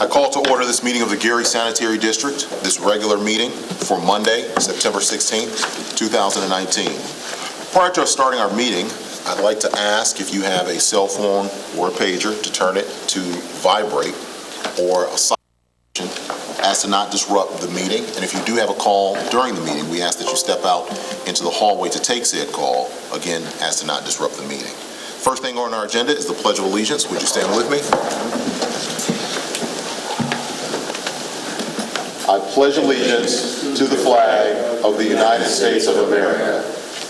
I call to order this meeting of the Gary Sanitary District, this regular meeting for Monday, September 16th, 2019. Prior to us starting our meeting, I'd like to ask if you have a cell phone or a pager to turn it to vibrate or a silent as to not disrupt the meeting. And if you do have a call during the meeting, we ask that you step out into the hallway to take said call, again, as to not disrupt the meeting. First thing on our agenda is the Pledge of Allegiance. Would you stand with me? I pledge allegiance to the flag of the United States of America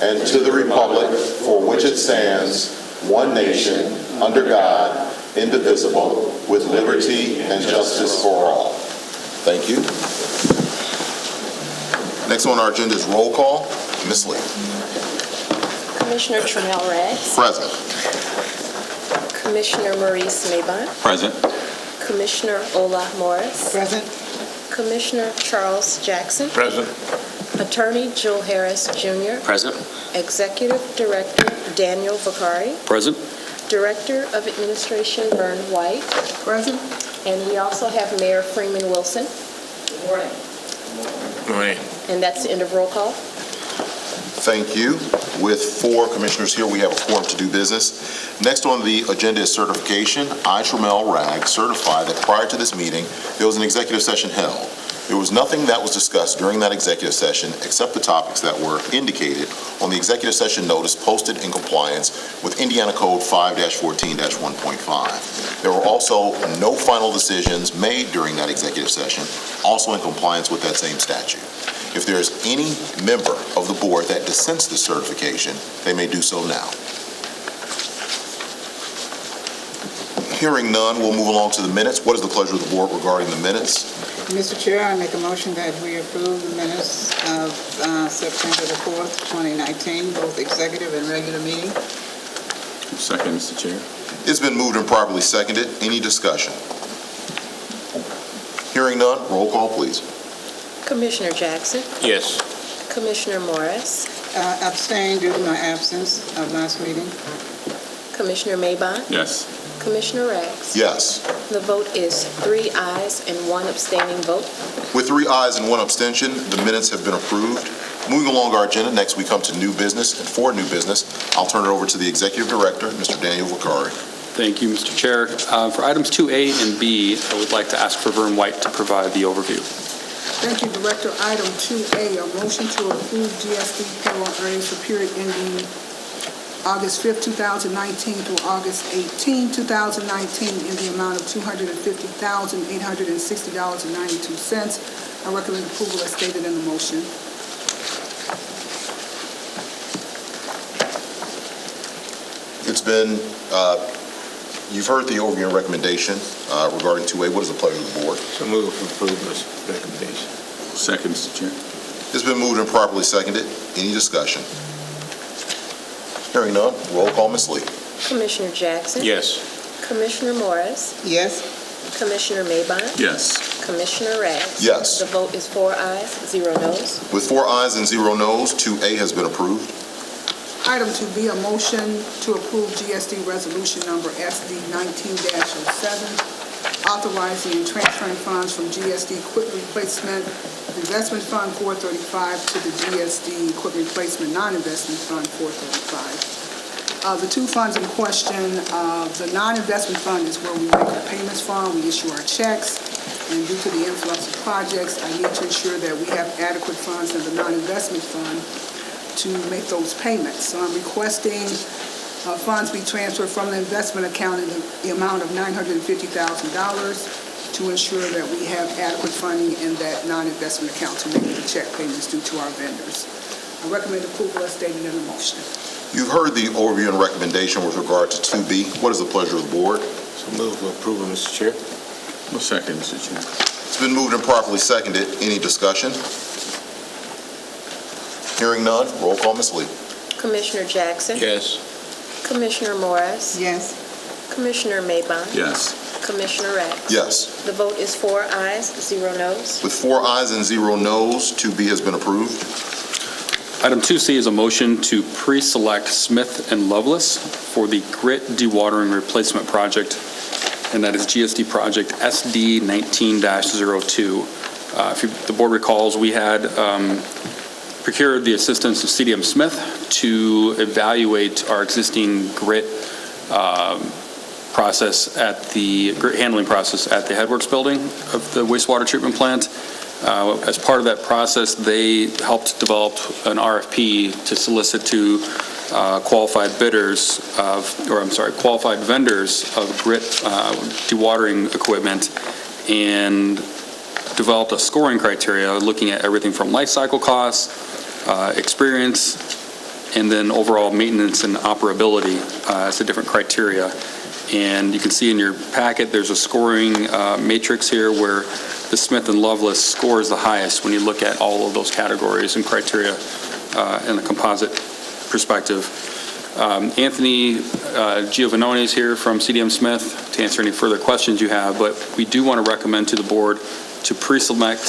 and to the republic for which it stands, one nation, under God, indivisible, with liberty and justice for all. Thank you. Next on our agenda is roll call. Ms. Lee. Commissioner Trammell Raggs. Present. Commissioner Maurice Mabon. Present. Commissioner Ola Morris. Present. Commissioner Charles Jackson. Present. Attorney Joel Harris Jr. Present. Executive Director Daniel Vicari. Present. Director of Administration Vern White. Present. And we also have Mayor Freeman Wilson. Good morning. Good morning. And that's the end of roll call. Thank you. With 4 commissioners here, we have a quorum to do business. Next on the agenda is certification. I, Trammell Raggs, certify that prior to this meeting, there was an executive session held. There was nothing that was discussed during that executive session except the topics that were indicated on the executive session notice posted in compliance with Indiana Code 5-14-1.5. There were also no final decisions made during that executive session, also in compliance with that same statute. If there is any member of the board that dissents this certification, they may do so now. Hearing none, we'll move along to the minutes. What is the pleasure of the board regarding the minutes? Mr. Chair, I make a motion that we approve the minutes of September the 4th, 2019, both executive and regular meeting. Second, Mr. Chair. It's been moved and properly seconded. Any discussion? Hearing none, roll call, please. Commissioner Jackson. Yes. Commissioner Morris. Abstain due to my absence of last meeting. Commissioner Mabon. Yes. Commissioner Raggs. Yes. The vote is 3 ayes and 1 abstaining vote. With 3 ayes and 1 abstention, the minutes have been approved. Moving along our agenda, next we come to new business, and for new business, I'll turn it over to the Executive Director, Mr. Daniel Vicari. Thank you, Mr. Chair. For items 2A and B, I would like to ask for Vern White to provide the overview. Thank you, Director. Item 2A, a motion to approve GSD payroll earnings for period ending August 5th, 2019 through August 18, 2019 in the amount of $250,860.92. I recommend approval as stated in the motion. It's been, you've heard the overview and recommendation regarding 2A. What is the pleasure of the board? So move to approve this recommendation. Second, Mr. Chair. It's been moved and properly seconded. Any discussion? Hearing none, roll call, Ms. Lee. Commissioner Jackson. Yes. Commissioner Morris. Yes. Commissioner Mabon. Yes. Commissioner Raggs. Yes. The vote is 4 ayes, 0 noes. With 4 ayes and 0 noes, 2A has been approved. Item 2B, a motion to approve GSD resolution number SD 19-07, authorizing and transferring funds from GSD Equipment Replacement Investment Fund 435 to the GSD Equipment Replacement Non-Investment Fund 435. The 2 funds in question, the non-investment fund is where we make our payments from, we issue our checks, and due to the influx of projects, I need to ensure that we have adequate funds in the non-investment fund to make those payments. So I'm requesting funds be transferred from the investment account in the amount of $950,000 to ensure that we have adequate funding in that non-investment account to make the check payments due to our vendors. I recommend approval as stated in the motion. You've heard the overview and recommendation with regard to 2B. What is the pleasure of the board? So move to approval, Mr. Chair. Second, Mr. Chair. It's been moved and properly seconded. Any discussion? Hearing none, roll call, Ms. Lee. Commissioner Jackson. Yes. Commissioner Morris. Yes. Commissioner Mabon. Yes. Commissioner Raggs. Yes. The vote is 4 ayes, 0 noes. With 4 ayes and 0 noes, 2B has been approved. Item 2C is a motion to pre-select Smith & Loveless for the grit dewatering replacement project and that is GSD project SD 19-02. If the board recalls, we had procured the assistance of CDM Smith to evaluate our existing grit process at the grit handling process at the headworks building of the wastewater treatment plant. As part of that process, they helped develop an RFP to solicit to qualified vendors of grit dewatering equipment, and developed a scoring criteria looking at everything from life cycle costs, experience, and then overall maintenance and operability as the different criteria. And you can see in your packet, there's a scoring matrix here where the Smith & Lovelace scores the highest when you look at all of those categories and criteria in a composite perspective. Anthony Giovannone is here from CDM Smith to answer any further questions you have, but we do want to recommend to the board to pre-select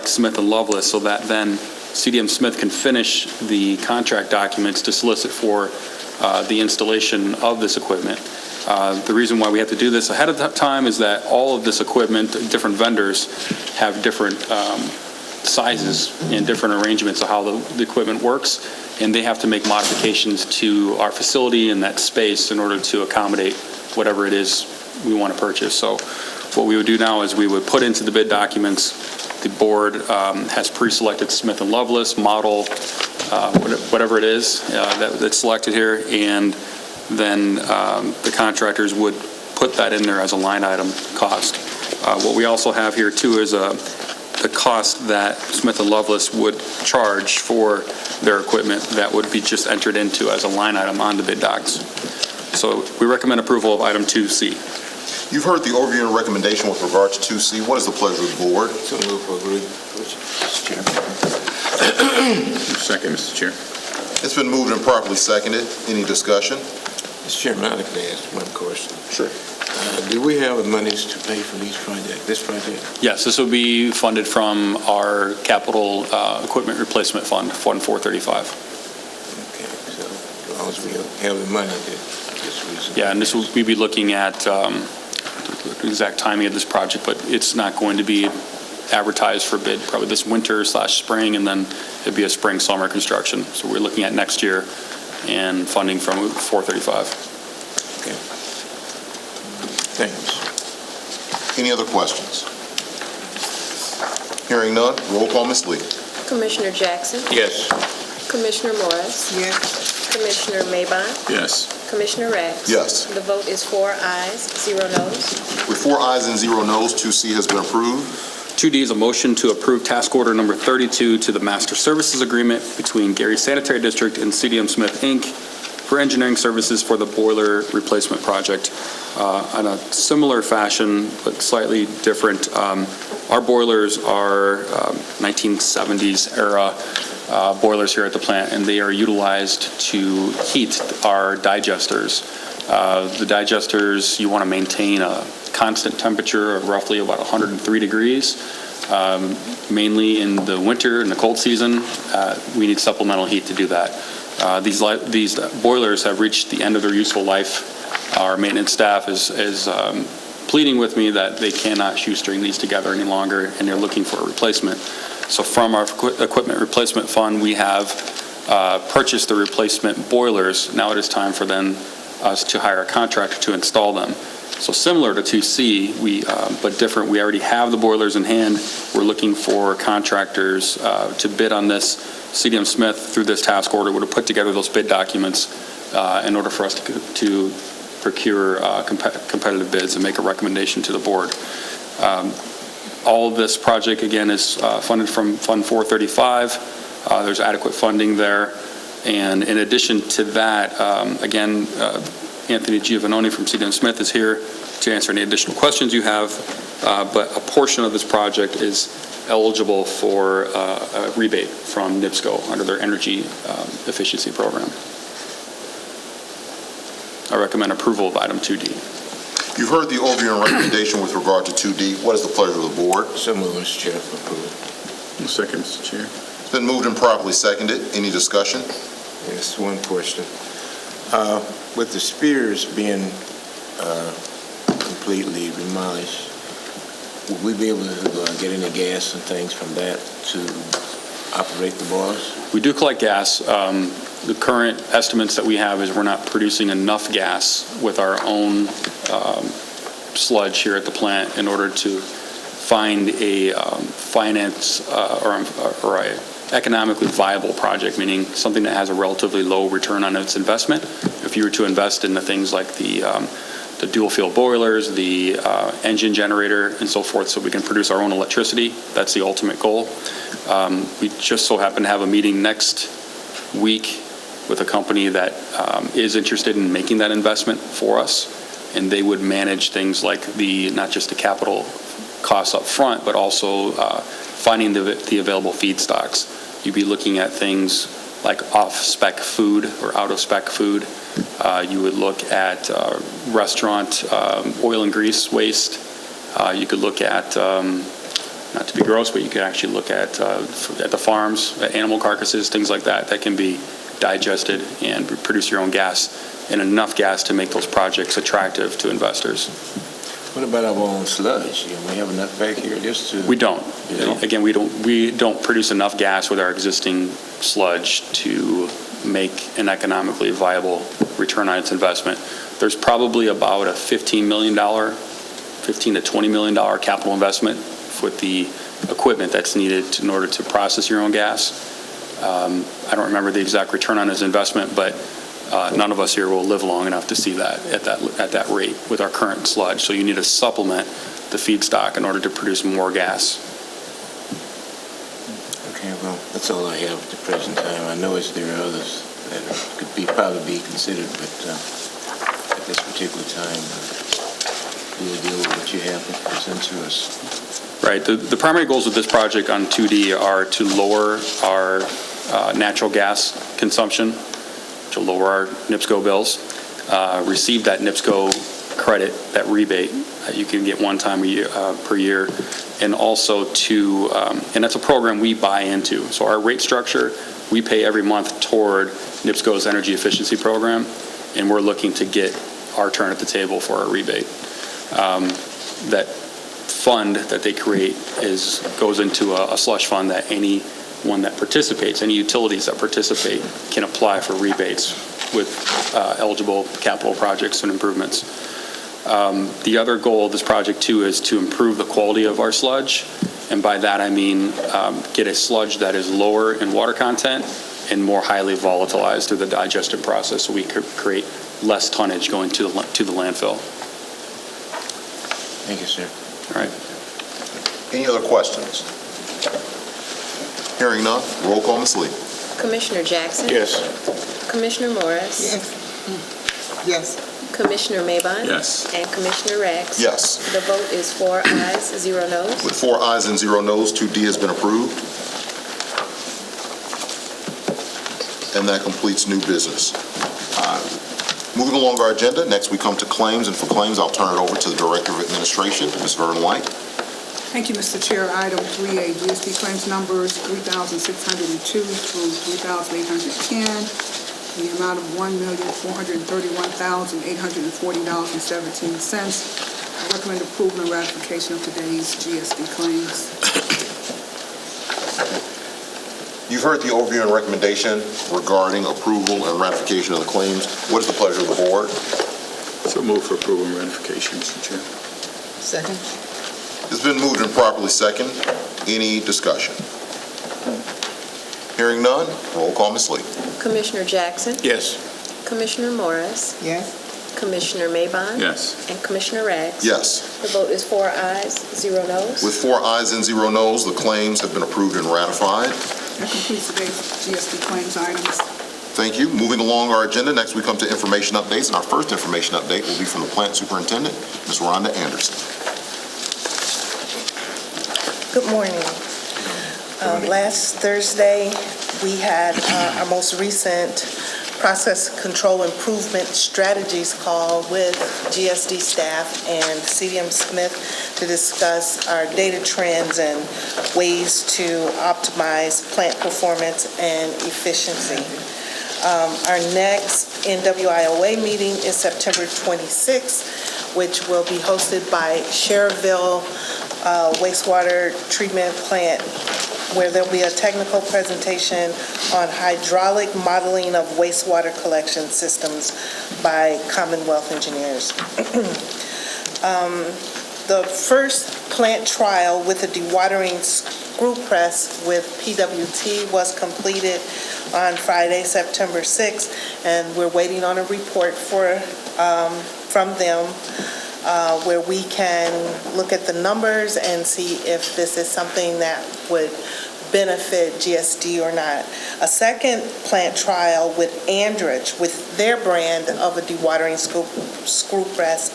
Smith & Lovelace so that then CDM Smith can finish the contract documents to solicit for the installation of this equipment. The reason why we have to do this ahead of time is that all of this equipment, different vendors have different sizes and different arrangements of how the equipment works, and they have to make modifications to our facility and that space in order to accommodate whatever it is we want to purchase. So what we would do now is we would put into the bid documents, the board has pre-selected Smith & Lovelace model, whatever it is that's selected here, and then the contractors would put that in there as a line item cost. What we also have here too is the cost that Smith & Lovelace would charge for their equipment that would be just entered into as a line item on the bid docs. So we recommend approval of item 2C. You've heard the overview and recommendation with regard to 2C. What is the pleasure of the board? So move for agreement, Mr. Chair. Second, Mr. Chair. It's been moved and properly seconded. Any discussion? Mr. Chairman, I'd like to ask one question. Sure. Do we have the monies to pay for this project? Yes, this will be funded from our capital equipment replacement fund, Fund 435. Okay, so as long as we have the money, this reason. Yeah, and this will, we'll be looking at the exact timing of this project, but it's not going to be advertised for bid probably this winter/spring, and then it'd be a spring/summer construction. So we're looking at next year and funding from 435. Okay. Thanks. Any other questions? Hearing none, roll call, Ms. Lee. Commissioner Jackson, Yes. Commissioner Morris, Yes. Commissioner Maybach, Yes. Commissioner Rags. Yes. The vote is 4 ayes, 0 noes. With 4 ayes and 0 noes, 2C has been approved. 2D is a motion to approve task order number 32 to the master services agreement between Gary Sanitary District and CDM Smith, Inc. for engineering services for the boiler replacement project. In a similar fashion, but slightly different, our boilers are 1970s era boilers here at the plant, and they are utilized to heat our digesters. The digesters, you want to maintain a constant temperature of roughly about 103 degrees. Mainly in the winter and the cold season, we need supplemental heat to do that. These boilers have reached the end of their useful life. Our maintenance staff is pleading with me that they cannot shoestring these together any longer, and they're looking for a replacement. So from our equipment replacement fund, we have purchased the replacement boilers. Now it is time for us to hire a contractor to install them. So similar to 2C, but different. We already have the boilers in hand. We're looking for contractors to bid on this. CDM Smith, through this task order, would have put together those bid documents in order for us to procure competitive bids and make a recommendation to the board. All of this project, again, is funded from Fund 435. There's adequate funding there. And in addition to that, again, Anthony Giovannone from CDM Smith is here to answer any additional questions you have, but a portion of this project is eligible for a rebate from NIPSCO under their energy efficiency program. I recommend approval of item 2D. You've heard the overview and recommendation with regard to 2D. What is the pleasure of the board? So moved, Mr. Chair, for approval. Second, Mr. Chair. It's been moved and properly seconded. Any discussion? Yes, one question. With the Spears being completely demolished, would we be able to get any gas and things from that to operate the boilers? We do collect gas. The current estimates that we have is we're not producing enough gas with our own sludge here at the plant in order to find a or a economically viable project, meaning something that has a relatively low return on its investment. If you were to invest in the things like the dual fuel boilers, the engine generator, and so forth, so we can produce our own electricity, that's the ultimate goal. We just so happen to have a meeting next week with a company that is interested in making that investment for us, and they would manage things like not just the capital costs up front, but also finding the available feedstocks. You'd be looking at things like off-spec food or out-of-spec food. You would look at restaurant oil and grease waste. You could look at, not to be gross, but you could actually look at the farms, animal carcasses, things like that, that can be digested and produce your own gas, and enough gas to make those projects attractive to investors. What about our own sludge? Do we have enough back here just to? We don't. You don't? Again, we don't produce enough gas with our existing sludge to make an economically viable return on its investment. There's probably about a $15 to $20 million capital investment with the equipment that's needed in order to process your own gas. I don't remember the exact return on its investment, but none of us here will live long enough to see that at that rate with our current sludge. So you need to supplement the feedstock in order to produce more gas. Okay, well, that's all I have at the present time. I know there are others that could probably be considered, but at this particular time, we'll deal with what you have to present to us. Right. The primary goals with this project on 2D are to lower our natural gas consumption, to lower our NIPSCO bills, receive that NIPSCO credit, that rebate you can get one time per year, and also and that's a program we buy into. So our rate structure, we pay every month toward NIPSCO's energy efficiency program, and we're looking to get our turn at the table for our rebate. That fund that they create goes into a slush fund that anyone that participates, any utilities that participate, can apply for rebates with eligible capital projects and improvements. The other goal of this project, too, is to improve the quality of our sludge, and by that I mean get a sludge that is lower in water content and more highly volatilized through the digestion process, so we could create less tonnage going to the landfill. Thank you, sir. All right. Any other questions? Hearing none, roll call, Ms. Lee. Commissioner Jackson? Yes. Commissioner Morris? Yes. Yes. Commissioner Maybon? Yes. And Commissioner Rags? Yes. The vote is 4 ayes, 0 noes. With 4 ayes and 0 noes, 2D has been approved. And that completes new business. Moving along our agenda, next we come to claims, and for claims, I'll turn it over to the Director of Administration, Ms. Vernon White. Thank you, Mr. Chair. Item 3A, GSD claims numbers 3,602 through 3,810, in the amount of $1,431,840.17. I recommend approval and ratification of today's GSD claims. You've heard the overview and recommendation regarding approval and ratification of the claims. What is the pleasure of the board? So move for approval and ratification, Mr. Chair. Second. It's been moved and properly second. Any discussion? Hearing none, roll call, Ms. Lee. Commissioner Jackson? Yes. Commissioner Morris? Yes. Commissioner Maybon? Yes. And Commissioner Rags? Yes. The vote is 4 ayes, 0 noes. With 4 ayes and 0 noes, the claims have been approved and ratified. That completes today's GSD claims items. Thank you. Moving along our agenda, next we come to information updates, and our first information update will be from the Plant Superintendent, Ms. Rhonda Anderson. Good morning. Last Thursday, we had our most recent process control improvement strategies call with GSD staff and CDM Smith to discuss our data trends and ways to optimize plant performance and efficiency. Our next NWIOA meeting is September 26th, which will be hosted by Cherville Wastewater Treatment Plant, where there'll be a technical presentation on hydraulic modeling of wastewater collection systems by Commonwealth engineers. The first plant trial with a dewatering screw press with PWT was completed on Friday, September 6th, and we're waiting on a report from them where we can look at the numbers and see if this is something that would benefit GSD or not. A second plant trial with Andrich, with their brand of a dewatering screw press,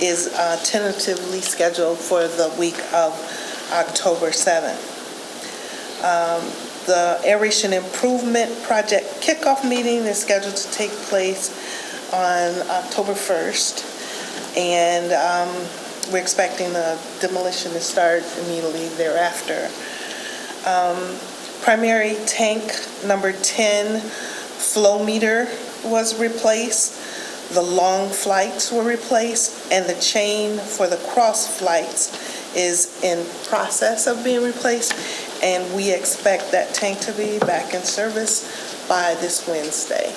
is tentatively scheduled for the week of October 7th. The aeration improvement project kickoff meeting is scheduled to take place on October 1st, and we're expecting the demolition to start immediately thereafter. Primary tank number 10 flow meter was replaced, the long flights were replaced, and the chain for the cross flights is in process of being replaced, and we expect that tank to be back in service by this Wednesday.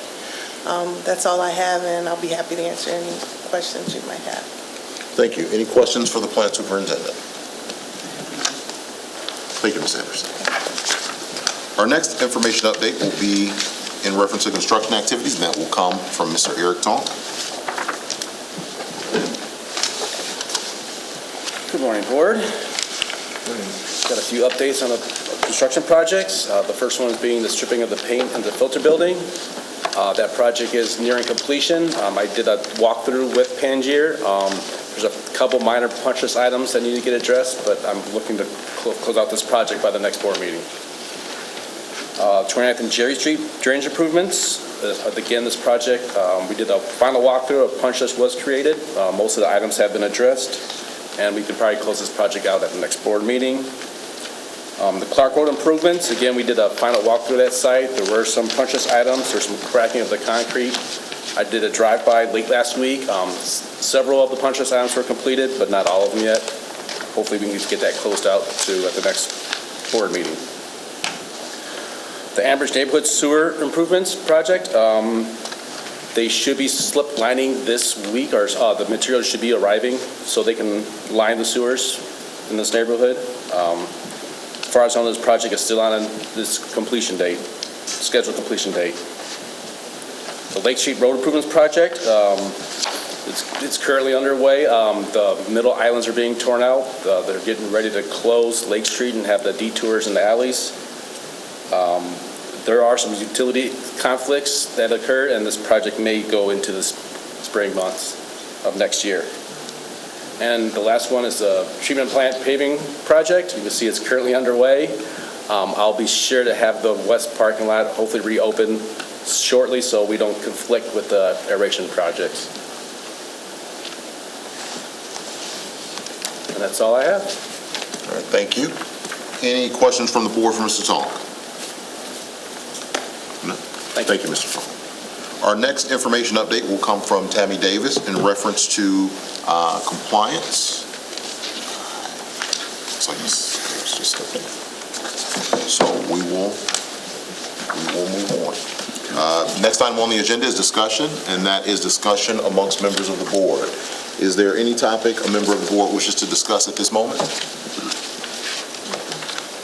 That's all I have, and I'll be happy to answer any questions you might have. Thank you. Any questions for the plant superintendent? Thank you, Ms. Anderson. Our next information update will be in reference to construction activities, and that will come from Mr. Eric Tonk. Good morning, Board. Got a few updates on the construction projects. The first one is being the stripping of the paint in the filter building. That project is nearing completion. I did a walkthrough with Pangier. There's a couple minor punch list items that need to get addressed, but I'm looking to close out this project by the next board meeting. 29th and Jerry Street drainage improvements. Again, this project, we did a final walkthrough. A punch list was created. Most of the items have been addressed, and we can probably close this project out at the next board meeting. The Clark Road improvements, again, we did a final walkthrough of that site. There were some punch list items. There's some cracking of the concrete. I did a drive-by late last week. Several of the punch list items were completed, but not all of them yet. Hopefully we can get that closed out too at the next board meeting. The Ambridge Neighborhood Sewer Improvements Project, they should be slip lining this week, or the materials should be arriving so they can line the sewers in this neighborhood. As far as I know, this project is still on this completion date, scheduled completion date. The Lake Street Road Improvements Project, it's currently underway. The middle islands are being torn out. They're getting ready to close Lake Street and have the detours in the alleys. There are some utility conflicts that occur, and this project may go into the spring months of next year. And the last one is the treatment plant paving project. You can see it's currently underway. I'll be sure to have the west parking lot hopefully reopen shortly so we don't conflict with the aeration projects. And that's all I have. All right, thank you. Any questions from the board for Mr. Tonk? No? Thank you, Mr. Tonk. Our next information update will come from Tammy Davis in reference to compliance. Looks like it's just okay. So we will move on. Next item on the agenda is discussion, and that is discussion amongst members of the board. Is there any topic a member of the board wishes to discuss at this moment?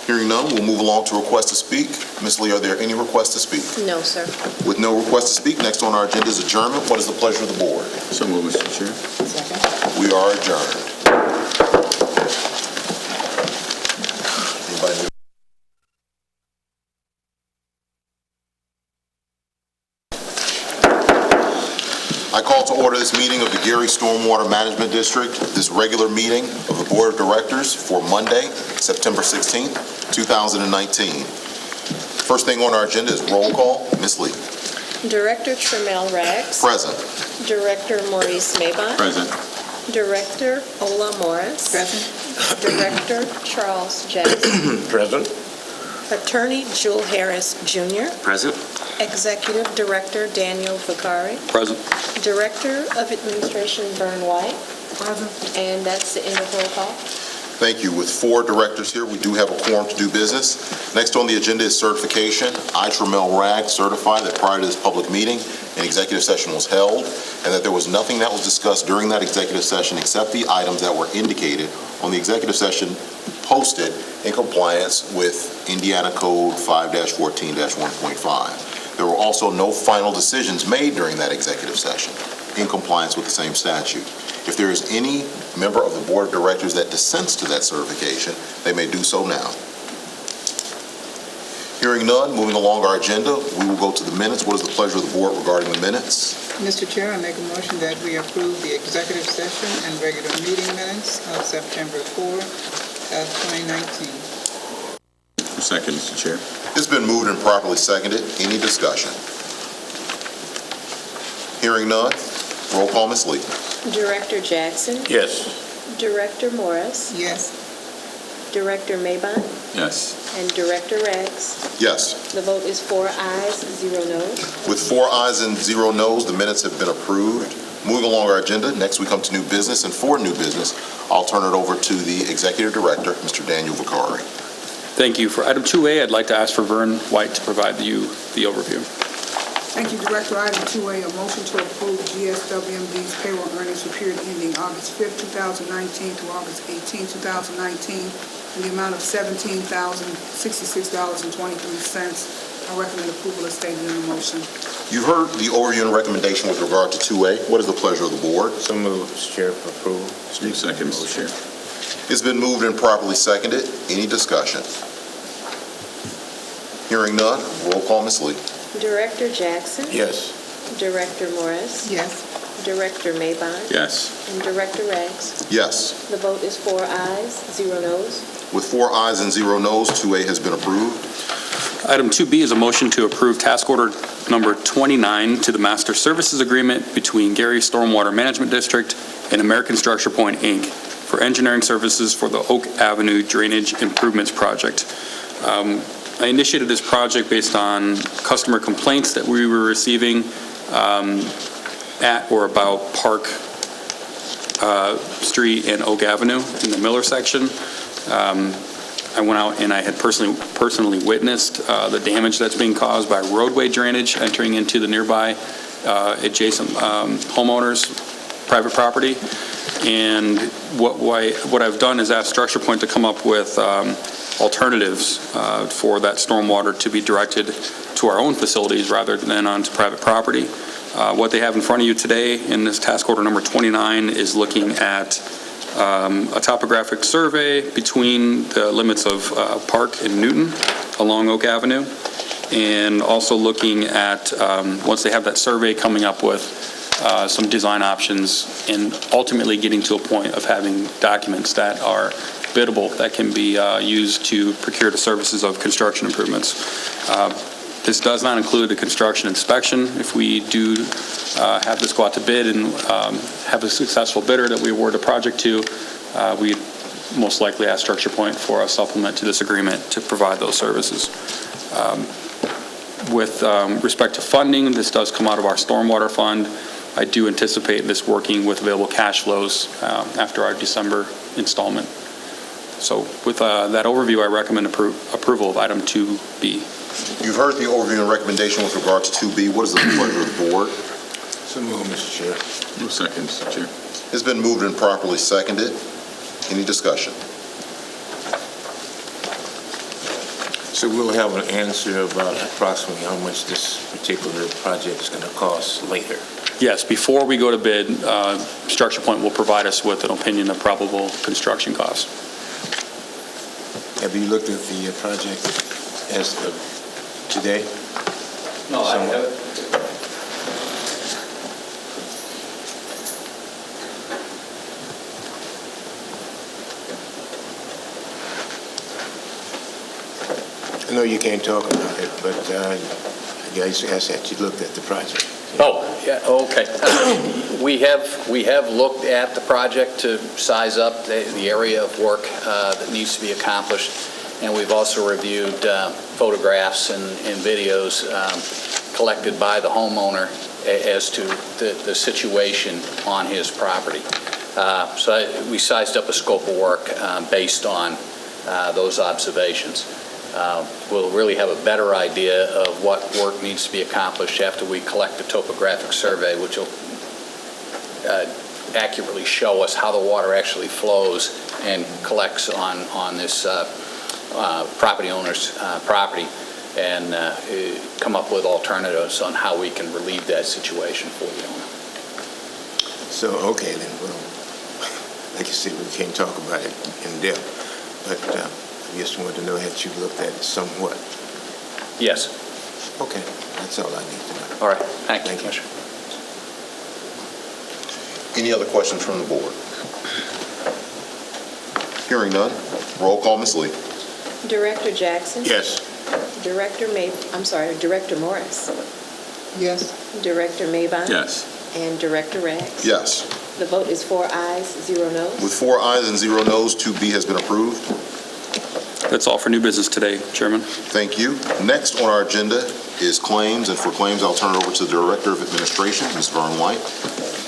Hearing none, we'll move along to request to speak. Ms. Lee, are there any requests to speak? No, sir. With no request to speak, next on our agenda is adjournment. What is the pleasure of the board? So move, Mr. Chair. Second. We are adjourned. Anybody need- I call to order this meeting of the Gary Stormwater Management District, this regular meeting of the Board of Directors for Monday, September 16th, 2019. First thing on our agenda is roll call. Ms. Lee. Director Tremel Rags. Present. Director Maurice Mabon. Present. Director Ola Morris. Present. Director Charles Jackson. Present. Attorney Jewel Harris Jr. Present. Executive Director Daniel Vicari. Present. Director of Administration Vern White. present. And that's the end of roll call. Thank you. With 4 directors here, we do have a quorum to do business. Next on the agenda is certification. I, Tramel Ragg, certify that prior to this public meeting, an executive session was held, and that there was nothing that was discussed during that executive session except the items that were indicated on the executive session posted in compliance with Indiana Code 5-14-1.5. There were also no final decisions made during that executive session in compliance with the same statute. If there is any member of the Board of Directors that dissents to that certification, they may do so now. Hearing none, moving along our agenda, we will go to the minutes. What is the pleasure of the Board regarding the minutes? Mr. Chair, I make a motion that we approve the executive session and regular meeting minutes of September 4, 2019. Second, Mr. Chair. It's been moved and properly seconded. Any discussion? Hearing none, roll call, Ms. Lee. Director Jackson, Yes. Director Morris, Yes. Director Maybon, Yes. and Director Rags. Yes. The vote is 4 ayes, 0 noes. With 4 ayes and 0 noes, the minutes have been approved. Moving along our agenda, next we come to new business, and for new business, I'll turn it over to the Executive Director, Mr. Daniel Vicari. Thank you. For item 2A, I'd like to ask for Vern White to provide you the overview. Thank you, Director. Item 2A, a motion to approve GSWMD's payroll earnings for period ending August 5, 2019 through August 18, 2019, in the amount of $17,066.23. I recommend approval as stated in the motion. You've heard the overview and recommendation with regard to 2A. What is the pleasure of the Board? So moved, Mr. Chair, for approval. Second, Mr. Chair. It's been moved and properly seconded. Any discussion? Hearing none, roll call, Ms. Lee. Director Jackson, Yes. Director Morris, Yes. Director Maybon, Yes. and Director Rags. Yes. The vote is 4 ayes, 0 noes. With 4 ayes and 0 noes, 2A has been approved. Item 2B is a motion to approve task order number 29 to the master services agreement between Gary Stormwater Management District and American Structure Point, Inc. for engineering services for the Oak Avenue Drainage Improvements Project. I initiated this project based on customer complaints that we were receiving at or about Park Street and Oak Avenue in the Miller section. I went out and I had personally witnessed the damage that's being caused by roadway drainage entering into the nearby adjacent homeowners' private property. And what I've done is asked Structure Point to come up with alternatives for that stormwater to be directed to our own facilities rather than onto private property. What they have in front of you today in this task order number 29 is looking at a topographic survey between the limits of Park and Newton along Oak Avenue, and also looking at, once they have that survey, coming up with some design options and ultimately getting to a point of having documents that are biddable that can be used to procure the services of construction improvements. This does not include the construction inspection. If we do have this go out to bid and have a successful bidder that we award the project to, we most likely ask Structure Point for a supplement to this agreement to provide those services. With respect to funding, this does come out of our stormwater fund. I do anticipate this working with available cash flows after our December installment. So with that overview, I recommend approval of item 2B. You've heard the overview and recommendation with regard to 2B. What is the pleasure of the Board? So moved, Mr. Chair. Second, Mr. Chair. It's been moved and properly seconded. Any discussion? So we'll have an answer about approximately how much this particular project is going to cost later. Yes, before we go to bid, Structure Point will provide us with an opinion of probable construction costs. Have you looked at the project as of today? No, I haven't. I know you can't talk about it, but I guess that you looked at the project. Oh, yeah, okay. We have looked at the project to size up the area of work that needs to be accomplished, and we've also reviewed photographs and videos collected by the homeowner as to the situation on his property. We sized up a scope of work based on those observations. We'll really have a better idea of what work needs to be accomplished after we collect the topographic survey, which will accurately show us how the water actually flows and collects on this property owner's property, and come up with alternatives on how we can relieve that situation for the owner. So, okay, then, well, like you said, we can't talk about it in depth, but I just wanted to know that you looked at it somewhat. Yes. Okay, that's all I need to know. All right. Thank you, Thank you. Commissioner. Any other questions from the board? Hearing none, roll call, Ms. Lee. Director Jackson. Yes. Director Morris. Yes. Director Maybon. Yes. And Director Rags. Yes. The vote is 4 ayes, 0 noes. With 4 ayes and 0 noes, 2B has been approved. That's all for new business today, Chairman. Thank you. Next on our agenda is claims, and for claims, I'll turn it over to the Director of Administration, Ms. Vern White.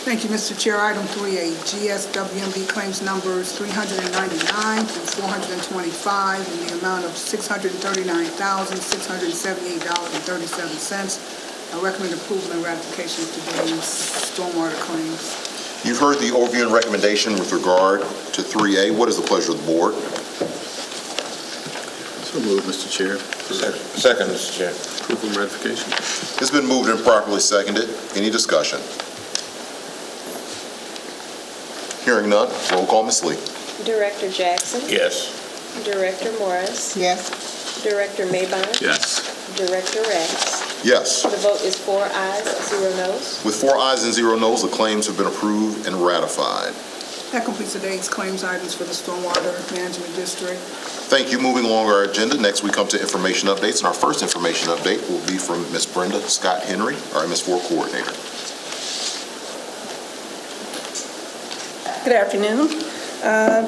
Thank you, Mr. Chair. Item 3A, GSWMB claims numbers 399 through 425 in the amount of $639,678.37. I recommend approval and ratification of today's stormwater claims. You've heard the overview and recommendation with regard to 3A. What is the pleasure of the board? So moved, Mr. Chair. Second, Mr. Chair. Approval and ratification. It's been moved and properly seconded. Any discussion? Hearing none, roll call, Ms. Lee. Director Jackson. Yes. Director Morris. Yes. Director Maybon. Yes. Director Rags. Yes. The vote is 4 ayes, 0 noes. With 4 ayes and 0 noes, the claims have been approved and ratified. That completes today's claims items for the Stormwater Management District. Thank you. Moving along our agenda, next we come to information updates, and our first information update will be from Ms. Brenda Scott Henry, our MS4 coordinator. Good afternoon.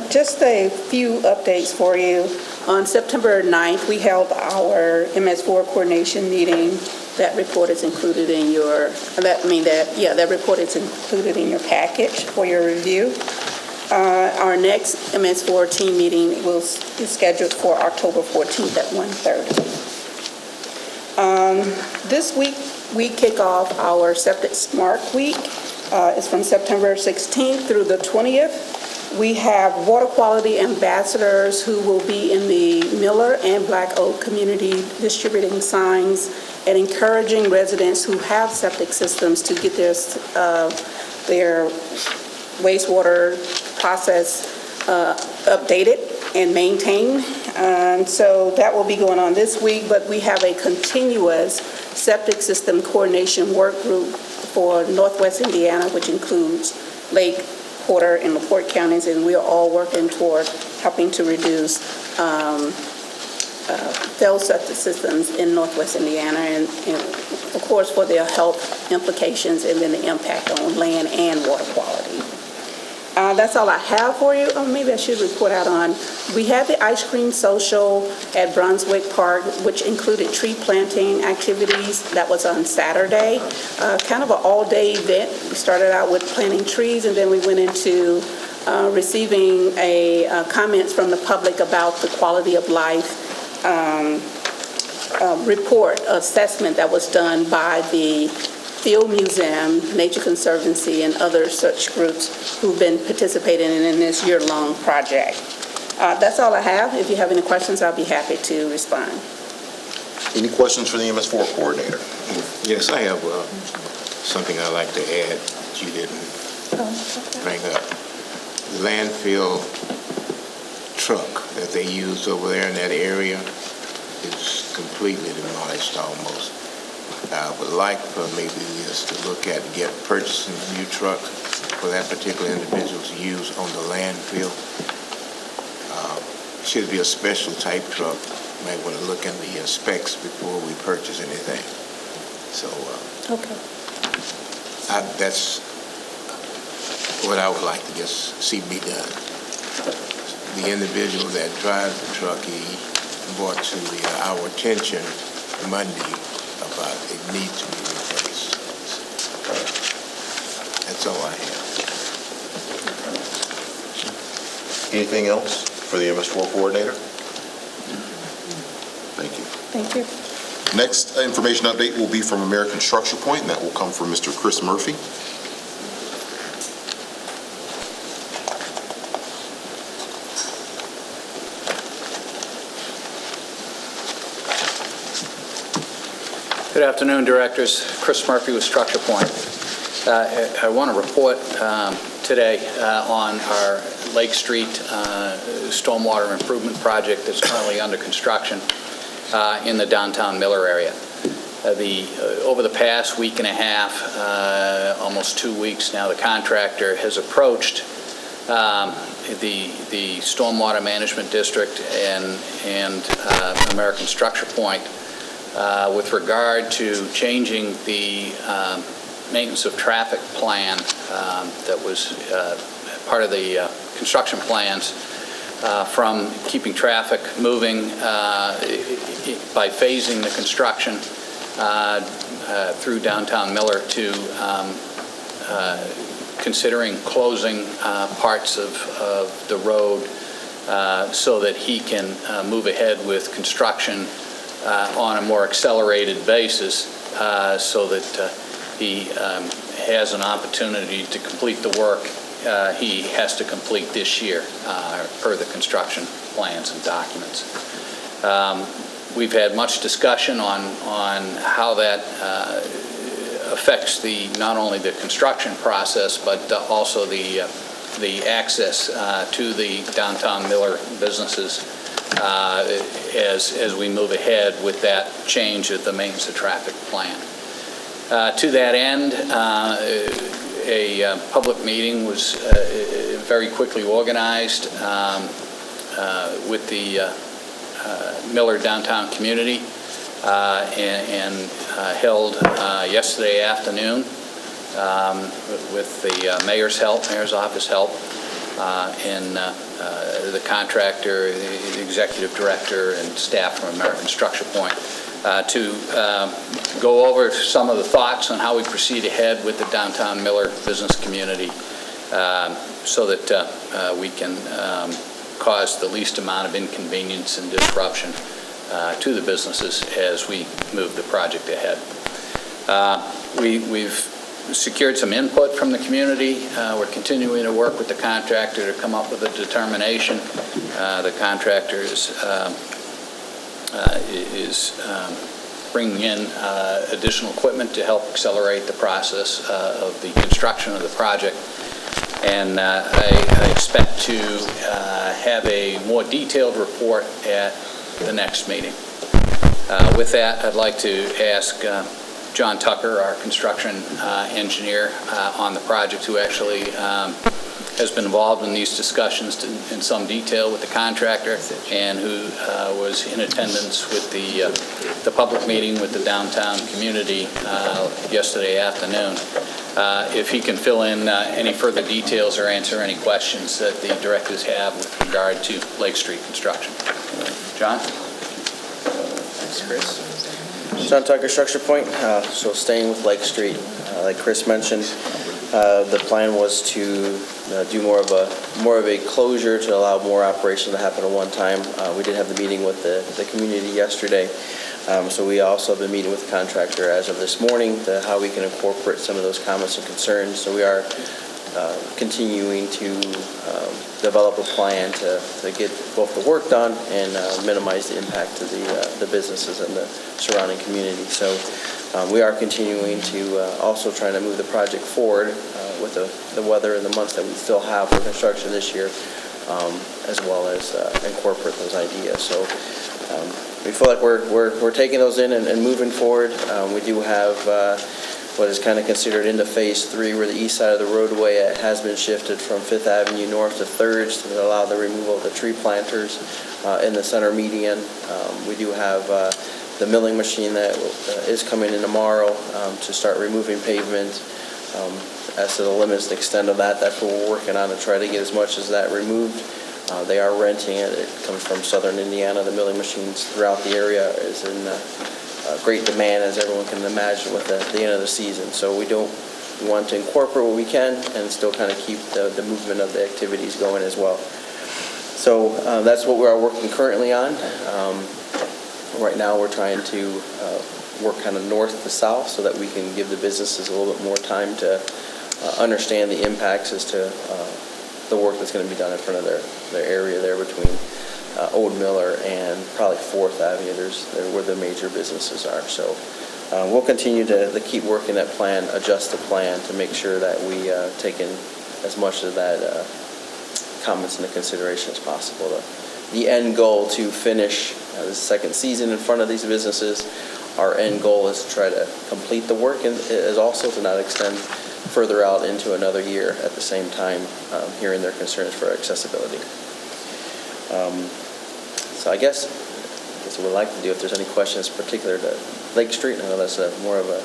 Just a few updates for you. On September 9th, we held our MS4 coordination meeting. That report is included in your, that report is included in your package for your review. Our next MS4 team meeting is scheduled for October 14th at 1:30. This week, we kick off our Septic Smart Week. It's from September 16th through the 20th. We have water quality ambassadors who will be in the Miller and Black Oak community distributing signs and encouraging residents who have septic systems to get their wastewater process updated and maintained. So that will be going on this week, but we have a continuous septic system coordination work group for Northwest Indiana, which includes Lake, Porter, and LaPorte counties, and we are all working toward helping to reduce failed septic systems in Northwest Indiana, and of course for their health implications and then the impact on land and water quality. That's all I have for you. Oh, maybe I should report out on, we had the ice cream social at Brunswick Park, which included tree planting activities. That was on Saturday. Kind of an all-day event. We started out with planting trees, and then we went into receiving comments from the public about the quality of life report assessment that was done by the Field Museum, Nature Conservancy, and other such groups who've been participating in this year-long project. That's all I have. If you have any questions, I'll be happy to respond. Any questions for the MS4 coordinator? Yes, I have something I'd like to add that you didn't bring up. The landfill truck that they used over there in that area is completely demolished almost. I would like for maybe just to look at purchasing a new truck for that particular individual to use on the landfill. Should be a special type truck. Might want to look in the specs before we purchase anything. So Okay. that's what I would like to just see be done. The individual that drives the truck, he brought to our attention Monday about it needs to be replaced. That's all I have. Anything else for the MS4 coordinator? Thank you. Thank you. Next information update will be from American Structure Point, and that will come from Mr. Chris Murphy. Good afternoon, Directors. Chris Murphy with Structure Point. I want to report today on our Lake Street stormwater improvement project that's currently under construction in the downtown Miller area. Over the past week and a half, almost 2 weeks now, the contractor has approached the Stormwater Management District and American Structure Point with regard to changing the maintenance of traffic plan that was part of the construction plans from keeping traffic moving by phasing the construction through downtown Miller to considering closing parts of the road so that he can move ahead with construction on a more accelerated basis so that he has an opportunity to complete the work he has to complete this year per the construction plans and documents. We've had much discussion on how that affects not only the construction process, but also the access to the downtown Miller businesses as we move ahead with that change of the maintenance of traffic plan. To that end, a public meeting was very quickly organized with the Miller downtown community and held yesterday afternoon with the mayor's office help, and the contractor, the executive director, and staff from American Structure Point to go over some of the thoughts on how we proceed ahead with the downtown Miller business community so that we can cause the least amount of inconvenience and disruption to the businesses as we move the project ahead. We've secured some input from the community. We're continuing to work with the contractor to come up with a determination. The contractor is bringing in additional equipment to help accelerate the process of the construction of the project. And I expect to have a more detailed report at the next meeting. With that, I'd like to ask John Tucker, our construction engineer on the project, who actually has been involved in these discussions in some detail with the contractor and who was in attendance with the public meeting with the downtown community yesterday afternoon. If he can fill in any further details or answer any questions that the directors have with regard to Lake Street construction. John? Thanks, Chris. John Tucker, Structure Point. So staying with Lake Street, like Chris mentioned, the plan was to do more of a closure to allow more operation to happen at one time. We did have the meeting with the community yesterday. So we also have been meeting with the contractor as of this morning to how we can incorporate some of those comments and concerns. So we are continuing to develop a plan to get both the work done and minimize the impact to the businesses and the surrounding community. So we are continuing to also trying to move the project forward with the weather and the months that we still have for construction this year, as well as incorporate those ideas. So we feel like we're taking those in and moving forward. We do have what is kind of considered into Phase 3, where the east side of the roadway has been shifted from 5th Avenue north to 3rd to allow the removal of the tree planters in the center median. We do have the milling machine that is coming in tomorrow to start removing pavement. As to the limits and extent of that, that's what we're working on to try to get as much as that removed. They are renting it. It comes from southern Indiana. The milling machines throughout the area is in great demand, as everyone can imagine, with the end of the season. So we want to incorporate what we can and still kind of keep the movement of the activities going as well. So that's what we are working currently on. Right now, we're trying to work kind of north to south so that we can give the businesses a little bit more time to understand the impacts as to the work that's going to be done in front of their area there between Old Miller and probably 4th Avenue. They're where the major businesses are. So we'll continue to keep working that plan, adjust the plan to make sure that we take in as much of that comments into consideration as possible. The end goal to finish the second season in front of these businesses, our end goal is to try to complete the work and is also to not extend further out into another year at the same time, hearing their concerns for accessibility. So I guess what we'd like to do, if there's any questions particular to Lake Street, I know that's more of a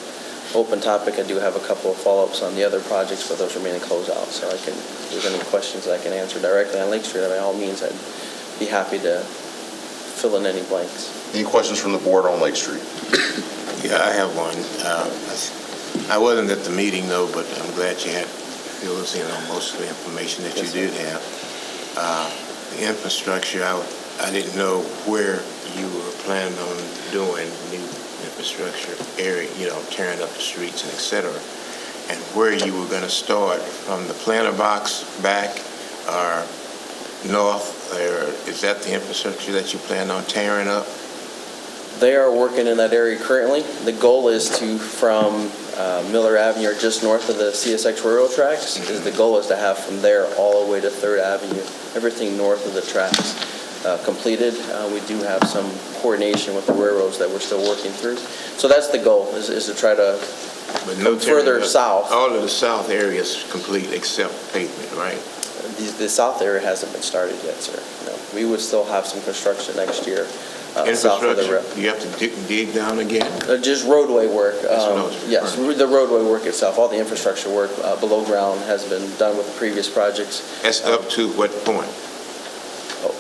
open topic. I do have a couple of follow-ups on the other projects, but those remain in closeout. So if there's any questions that I can answer directly on Lake Street, by all means, I'd be happy to fill in any blanks. Any questions from the board on Lake Street? Yeah, I have one. I wasn't at the meeting, though, but I'm glad you had filled us in on most of the information that you did have. The infrastructure, I didn't know where you were planning on doing new infrastructure area, tearing up the streets and et cetera, and where you were going to start from the planter box back or north, or is that the infrastructure that you plan on tearing up? They are working in that area currently. The goal is to, from Miller Avenue or just north of the CSX railroad tracks, the goal is to have from there all the way to 3rd Avenue, everything north of the tracks completed. We do have some coordination with the railroads that we're still working through. So that's the goal, is to try to come further south. All of the south area is complete except pavement, right? The south area hasn't been started yet, sir. No. We would still have some construction next year. South of the Infrastructure, you have to dig down again? Just roadway work. That's what I was referring Yes, to. the roadway work itself, all the infrastructure work below ground has been done with the previous projects. That's up to what point?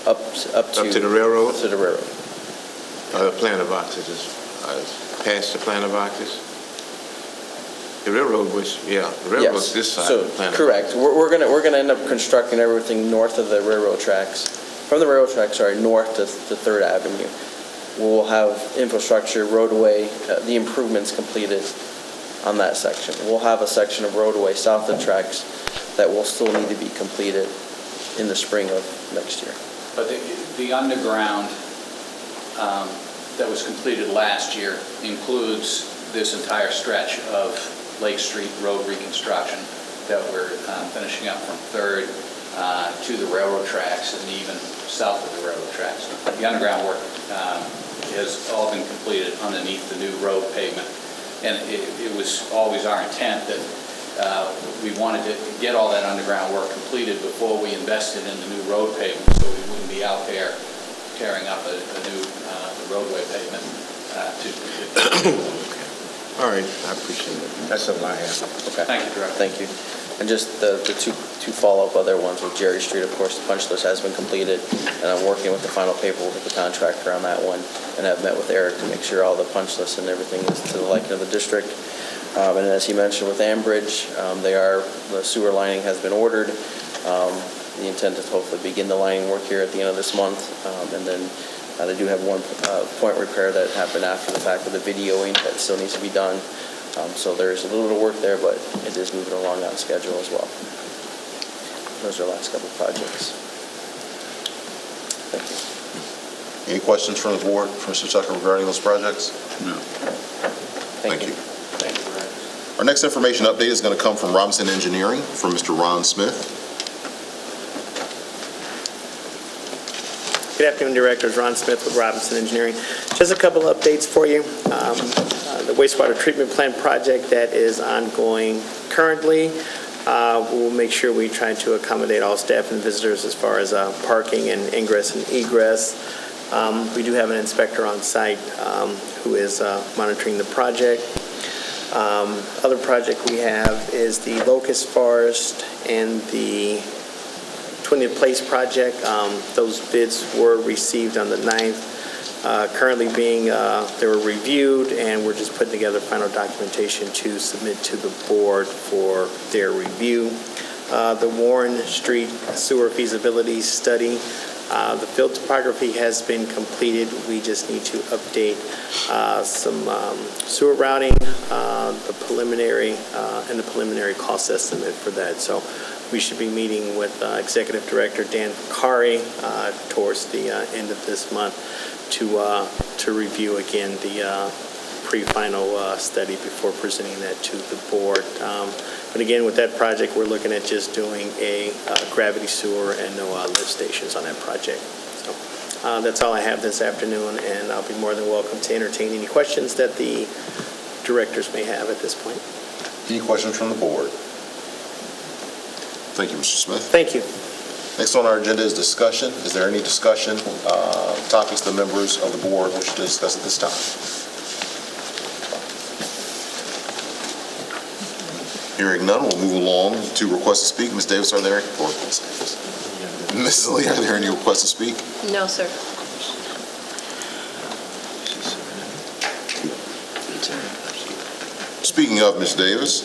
Up to the railroad? To the railroad. The planter boxes is past the planter boxes? The railroad was, the railroad's this side of the planter. Correct. We're gonna end up constructing everything north of the railroad tracks. From the railroad tracks, north to 3rd Avenue. We'll have infrastructure, roadway, the improvements completed on that section. We'll have a section of roadway south of the tracks that will still need to be completed in the spring of next year. But the underground that was completed last year includes this entire stretch of Lake Street Road reconstruction that we're finishing up from 3rd to the railroad tracks and even south of the railroad tracks. The underground work has all been completed underneath the new road pavement. And it was always our intent that we wanted to get all that underground work completed before we invested in the new road pavement, so we wouldn't be out there tearing up a new roadway pavement. All right, I appreciate it. That's all I have. Okay. Thank you, Director. Thank you. And just the two follow-up other ones with Jerry Street, of course, the punch list has been completed, and I'm working with the final paperwork with the contractor on that one, and I've met with Eric to make sure all the punch lists and everything is to the liking of the district. And as he mentioned with Ambridge, the sewer lining has been ordered. The intent is to hopefully begin the lining work here at the end of this month, and then they do have one point repair that happened after the fact with the videoing that still needs to be done. So there's a little bit of work there, but it is moving along on schedule as well. Those are the last couple of projects. Thank you. Any questions from the board, from Mr. Tucker, regarding those projects? No. Thank you. Thank you, Director. Our next information update is going to come from Robinson Engineering, from Mr. Ron Smith. Good afternoon, Directors. Ron Smith with Robinson Engineering. Just a couple of updates for you. The wastewater treatment plant project that is ongoing currently, we'll make sure we try to accommodate all staff and visitors as far as parking and ingress and egress. We do have an inspector on site who is monitoring the project. Other project we have is the Locust Forest and the 20th Place project. Those bids were received on the 9th. Currently they were reviewed, and we're just putting together final documentation to submit to the board for their review. The Warren Street Sewer Feasibility Study, The field topography has been completed. We just need to update some sewer routing, the preliminary cost estimate for that. So we should be meeting with Executive Director Dan Kari towards the end of this month to review again the pre-final study before presenting that to the board. But again, with that project, we're looking at just doing a gravity sewer and no lift stations on that project. So that's all I have this afternoon, and I'll be more than welcome to entertain any questions that the directors may have at this point. Any questions from the board? Thank you, Mr. Smith. Thank you. Next on our agenda is discussion. Is there any discussion, topics the members of the board wish to discuss at this time? Hearing none, we'll move along to requests to speak. Ms. Davis, are there any? Mrs. Lee, are there any requests to speak? No, sir. Speaking of Ms. Davis,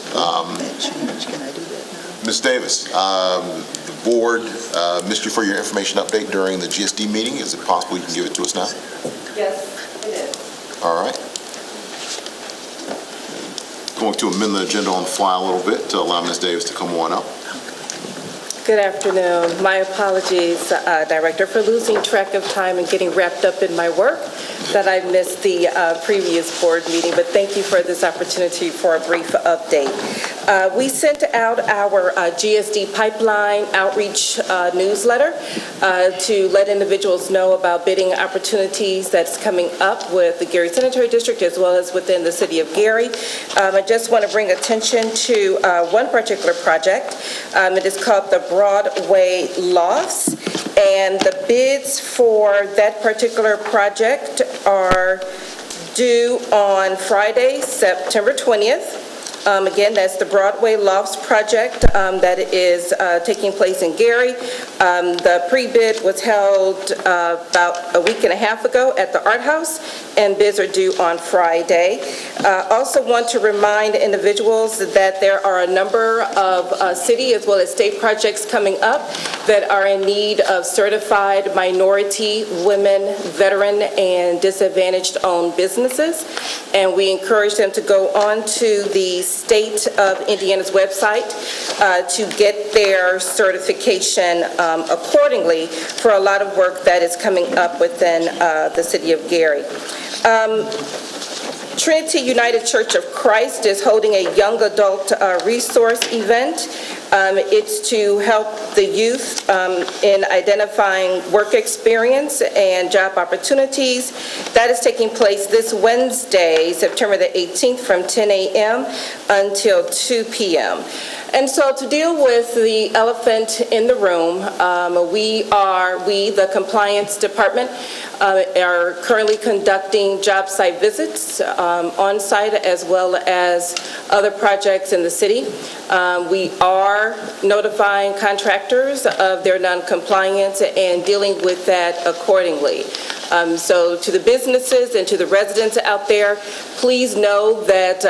Ms. Davis, the board missed you for your information update during the GSD meeting. Is it possible you can give it to us now? Yes, it is. All right. Going to amend the agenda on the fly a little bit to allow Ms. Davis to come on up. Good afternoon. My apologies, Director, for losing track of time and getting wrapped up in my work, that I missed the previous board meeting, but thank you for this opportunity for a brief update. We sent out our GSD pipeline outreach newsletter to let individuals know about bidding opportunities that's coming up with the Gary Sanitary District as well as within the city of Gary. I just want to bring attention to one particular project. It is called the Broadway Lofts, and the bids for that particular project are due on Friday, September 20th. Again, that's the Broadway Lofts project that is taking place in Gary. The pre-bid was held about a week and a half ago at the Art House, and bids are due on Friday. Also want to remind individuals that there are a number of city as well as state projects coming up that are in need of certified minority, women, veteran, and disadvantaged-owned businesses. And we encourage them to go on to the State of Indiana's website to get their certification accordingly for a lot of work that is coming up within the city of Gary. Trinity United Church of Christ is holding a young adult resource event. It's to help the youth in identifying work experience and job opportunities. That is taking place this Wednesday, September the 18th, from 10 a.m. until 2 p.m. And so to deal with the elephant in the room, we, the compliance department, are currently conducting job site visits on site as well as other projects in the city. We are notifying contractors of their non-compliance and dealing with that accordingly. So to the businesses and to the residents out there, please know that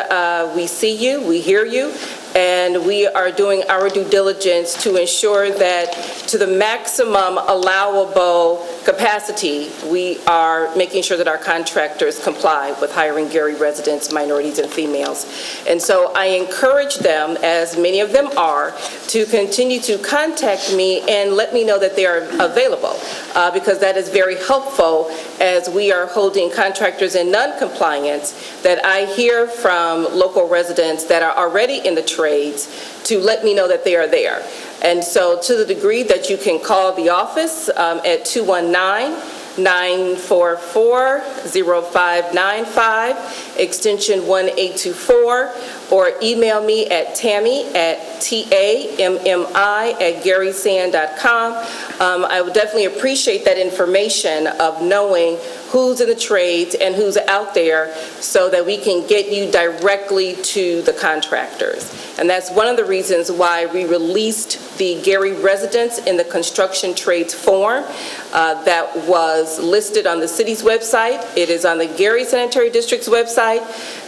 we see you, we hear you, and we are doing our due diligence to ensure that to the maximum allowable capacity, we are making sure that our contractors comply with hiring Gary residents, minorities, and females. And so I encourage them, as many of them are, to continue to contact me and let me know that they are available, because that is very helpful as we are holding contractors in non-compliance, that I hear from local residents that are already in the trades to let me know that they are there. And so to the degree that you can call the office at 219-944-0595, extension 1824, or email me at tammy@garysan.com. I would definitely appreciate that information of knowing who's in the trades and who's out there so that we can get you directly to the contractors. And that's one of the reasons why we released the Gary residents in the construction trades form that was listed on the city's website. It is on the Gary Sanitary District's website.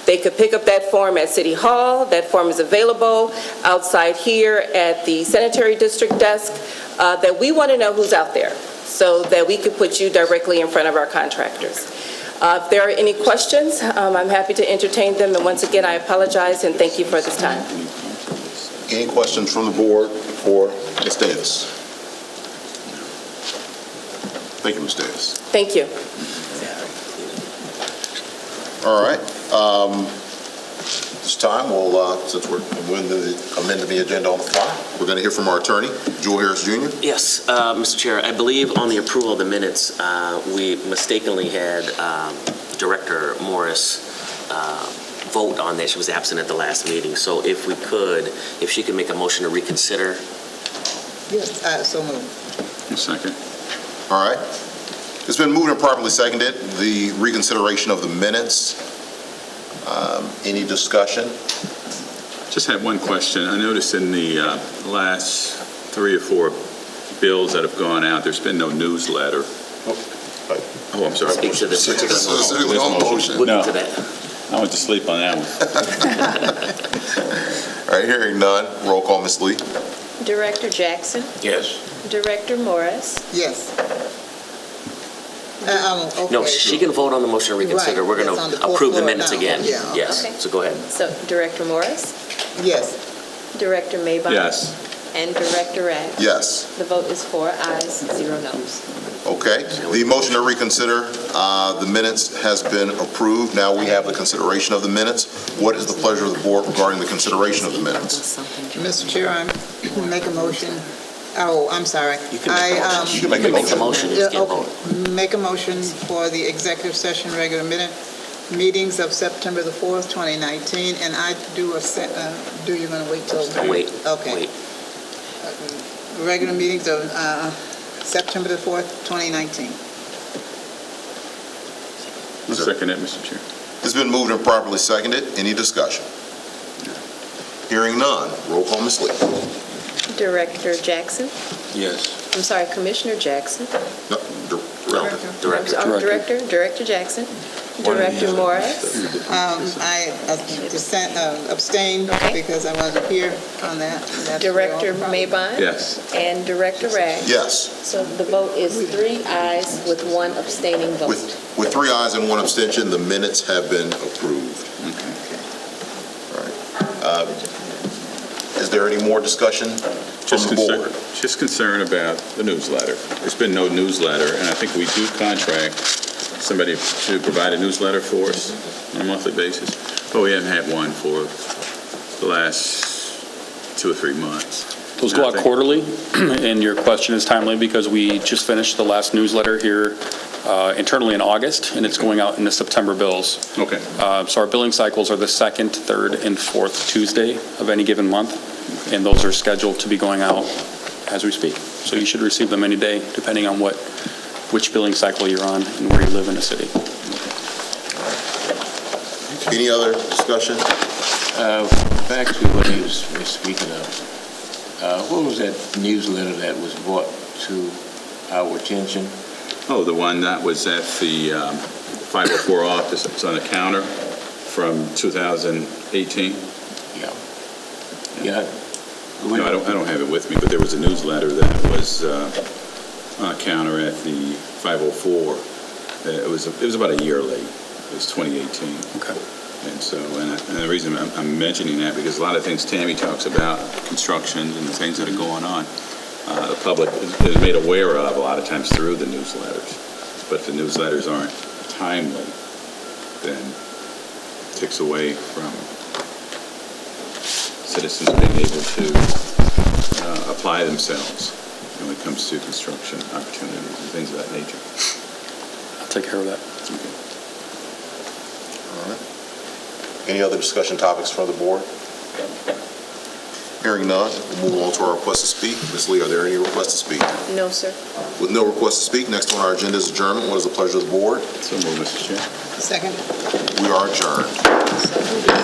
They could pick up that form at City Hall. That form is available outside here at the Sanitary District desk. That we want to know who's out there. so that we could put you directly in front of our contractors. If there are any questions, I'm happy to entertain them, and once again, I apologize and thank you for this time. Any questions from the board for Ms. Davis? Thank you, Ms. Davis. Thank you. All right. This time, since we're amending the agenda on the fly, we're going to hear from our attorney, Jewel Harris Jr. Yes, Mr. Chair, I believe on the approval of the minutes, we mistakenly had Director Morris vote on this. She was absent at the last meeting. So if we could, if she could make a motion to reconsider. Yes, so moved. Second. All right. It's been moved and properly seconded, the reconsideration of the minutes. Any discussion? Just had one question. I noticed in the last 3 or 4 bills that have gone out, there's been no newsletter. Oh, I'm sorry. Speak to this particular motion. We'll No. get to that. I went to sleep on that one. All right, hearing none, roll call, Ms. Lee. Director Jackson, Yes. Director Morris, Yes. Okay. No, she can vote on the motion to reconsider. Right, We're going it's on the to fourth approve the floor minutes now. again. Yeah, okay. Yes, so go ahead. so Director Morris, Yes. Director Maybach. Yes. And Director Ragg. Yes. The vote is 4 ayes, 0 noes. Okay. The motion to reconsider the minutes has been approved. Now we have the consideration of the minutes. What is the pleasure of the board regarding the consideration of the minutes? Mr. Chair, I make a motion. Oh, I'm sorry. You can make a motion. You can make a Make the motion, you just can't Okay. vote. Make a motion for the executive session regular meetings of September the 4th, 2019, and I do do you going to wait till? Wait. Okay. Wait. Regular meetings of September the 4th, 2019. I'll second that, Mr. Chair. It's been moved and properly seconded. Any discussion? Hearing none, roll call, Ms. Lee. Director Jackson, Yes. I'm sorry, Commissioner Jackson. No, Director. Director Jackson, Director Morris, I abstained Okay. because I wasn't here on that. That's Director all. Maybach. Yes. And Director Ragg. Yes. So the vote is 3 ayes with 1 abstaining vote. With 3 ayes and 1 abstention, the minutes have been approved. All right. Is there any more discussion from the board? Just concerned about the newsletter. There's been no newsletter, and I think we do contract somebody to provide a newsletter for us on a monthly basis, but we haven't had one for the last 2 or 3 months. Those go out quarterly, and your question is timely because we just finished the last newsletter here internally in August, and it's going out in the September bills. Okay. So our billing cycles are the 2nd, 3rd, and 4th Tuesday of any given month, and those are scheduled to be going out as we speak. So you should receive them any day, depending on which billing cycle you're on and where you live in the city. Any other discussion? Back to what he was speaking of. What was that newsletter that was brought to our attention? Oh, the one that was at the 504 office, it's on the counter from 2018? Yeah. No, I don't have it with me, but there was a newsletter that was on a counter at the 504. It was about a year late. It was 2018. Okay. And so, and the reason I'm mentioning that, because a lot of things Tammy talks about, construction and the things that are going on, the public is made aware of a lot of times through the newsletters. But if the newsletters aren't timely, then it takes away from citizens being able to apply themselves when it comes to construction opportunities and things of that nature. I'll take care of that. Okay. All right. Any other discussion topics from the board? Hearing none, we'll move on to our request to speak. Ms. Lee, are there any requests to speak? No, sir. With no request to speak, next on our agenda is adjournment. What is the pleasure of the board? So move, Mr. Chair. Second. We are adjourned.